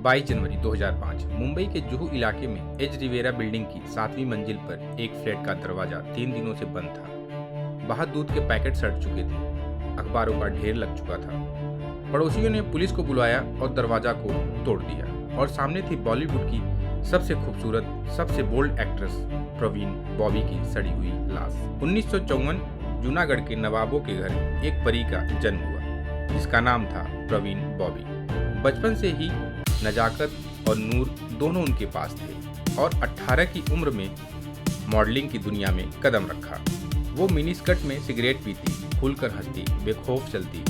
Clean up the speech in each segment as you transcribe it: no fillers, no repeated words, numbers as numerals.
22 जनवरी 2005 मुंबई के जुहू इलाके में एज रिवेरा बिल्डिंग की 7वीं मंजिल पर एक फ्लैट का दरवाजा 3 दिनों से बंद था। बाहर दूध के पैकेट सड़ चुके थे, अखबारों का ढेर लग चुका था। पड़ोसियों ने पुलिस को बुलाया और दरवाजा को तोड़ दिया और सामने थी बॉलीवुड की सबसे खूबसूरत, सबसे बोल्ड एक्ट्रेस प्रवीण बॉबी की सड़ी हुई लाश। 1954 जूनागढ़ के नवाबों के घर एक परी का जन्म हुआ जिसका नाम था प्रवीण बॉबी। बचपन से ही नजाकत और नूर दोनों उनके पास थे और 18 की उम्र में मॉडलिंग की दुनिया में कदम रखा। वो मिनी स्कर्ट में सिगरेट पीती, खुलकर हंसती, बेखौफ चलती,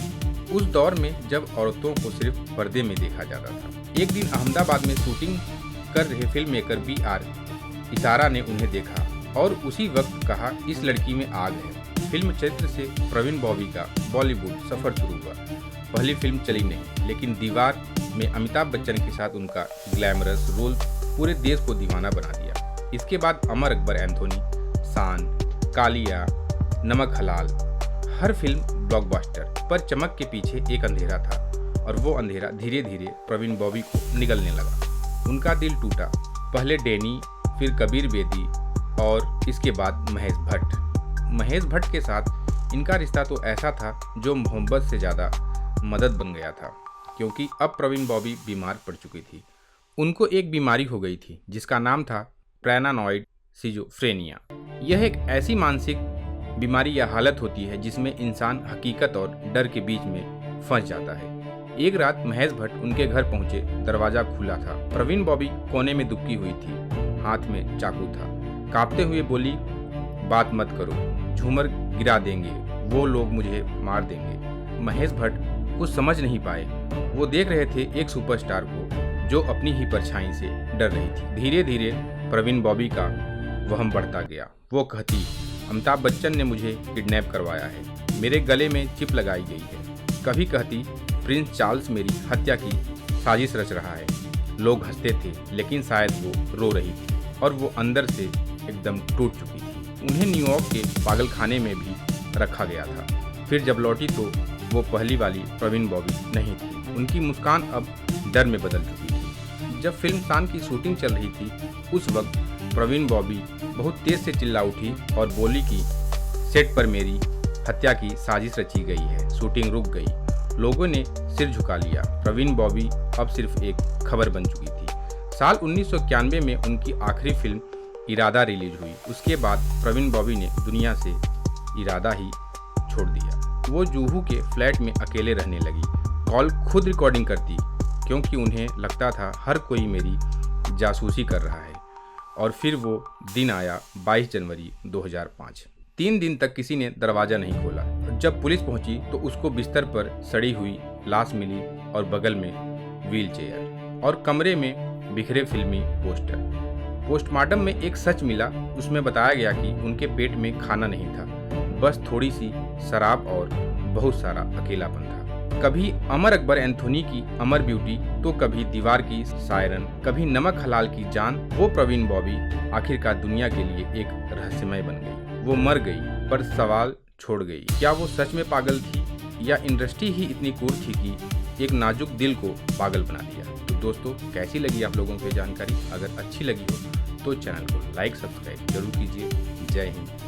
उस दौर में जब औरतों को सिर्फ पर्दे में देखा जाता था। एक दिन अहमदाबाद में शूटिंग कर रहे फिल्म मेकर BR इशारा ने उन्हें देखा और उसी वक्त कहा, इस लड़की में आग है। फिल्म चरित्र से प्रवीण बॉबी का बॉलीवुड सफर शुरू हुआ। पहली फिल्म चली नहीं, लेकिन दीवार में अमिताभ बच्चन के साथ उनका ग्लैमरस रोल पूरे देश को दीवाना बना दिया। इसके बाद अमर अकबर एंथोनी, शान, कालिया, नमक हलाल, हर फिल्म ब्लॉकबस्टर। पर चमक के पीछे एक अंधेरा था और वो अंधेरा धीरे धीरे प्रवीण बॉबी को निगलने लगा। उनका दिल टूटा, पहले डैनी, फिर कबीर बेदी और इसके बाद महेश भट्ट। महेश भट्ट के साथ इनका रिश्ता तो ऐसा था जो मोहब्बत से ज़्यादा मदद बन गया था, क्योंकि अब प्रवीण बॉबी बीमार पड़ चुकी थी। उनको एक बीमारी हो गई थी जिसका नाम था पैरानॉइड सिजोफ्रेनिया। यह एक ऐसी मानसिक बीमारी या हालत होती है जिसमें इंसान हकीकत और डर के बीच में फंस जाता है। एक रात महेश भट्ट उनके घर पहुंचे, दरवाजा खुला था। प्रवीण बॉबी कोने में दुबकी हुई थी, हाथ में चाकू था। कांपते हुए बोली, बात मत करो, झूमर गिरा देंगे, वो लोग मुझे मार देंगे। महेश भट्ट कुछ समझ नहीं पाए। वो देख रहे थे एक सुपरस्टार को जो अपनी ही परछाई से डर रही थी। धीरे धीरे प्रवीण बॉबी का वहम बढ़ता गया। वो कहती, अमिताभ बच्चन ने मुझे किडनैप करवाया है, मेरे गले में चिप लगाई गई है। कभी कहती, प्रिंस चार्ल्स मेरी हत्या की साजिश रच रहा है। लोग हंसते थे, लेकिन शायद वो रो रही थी और वो अंदर से एकदम टूट चुकी थी। उन्हें न्यूयॉर्क के पागलखाने में भी रखा गया था। फिर जब लौटी तो वो पहली वाली प्रवीण बॉबी नहीं थी। उनकी मुस्कान अब डर में बदल चुकी थी। जब फिल्म शान की शूटिंग चल रही थी, उस वक्त प्रवीण बॉबी बहुत तेज से चिल्ला उठी और बोली कि सेट पर मेरी हत्या की साजिश रची गई है। शूटिंग रुक गई, लोगों ने सिर झुका लिया। प्रवीण बॉबी अब सिर्फ एक खबर बन चुकी थी। साल 1991 में उनकी आखिरी फिल्म इरादा रिलीज हुई। उसके बाद प्रवीण बॉबी ने दुनिया से इरादा ही छोड़ दिया। वो जुहू के फ्लैट में अकेले रहने लगी, कॉल खुद रिकॉर्डिंग करती, क्योंकि उन्हें लगता था हर कोई मेरी जासूसी कर रहा है। और फिर वो दिन आया 22 जनवरी 2005। 3 दिन तक किसी ने दरवाज़ा नहीं खोला। जब पुलिस पहुंची तो उसको बिस्तर पर सड़ी हुई लाश मिली और बगल में व्हील चेयर और कमरे में बिखरे फिल्मी पोस्टर। पोस्टमार्टम में एक सच मिला, उसमें बताया गया कि उनके पेट में खाना नहीं था, बस थोड़ी सी शराब और बहुत सारा अकेलापन था। कभी अमर अकबर एंथोनी की अमर ब्यूटी तो कभी दीवार की सायरन, कभी नमक हलाल की जान। वो प्रवीण बॉबी आखिरकार दुनिया के लिए एक रहस्यमय बन गई। वो मर गई पर सवाल छोड़ गई, क्या वो सच में पागल थी या इंडस्ट्री ही इतनी क्रूर थी कि एक नाजुक दिल को पागल बना दिया। तो दोस्तों, कैसी लगी आप लोगों को जानकारी? अगर अच्छी लगी हो तो चैनल को लाइक, सब्सक्राइब जरूर कीजिए। जय हिंद।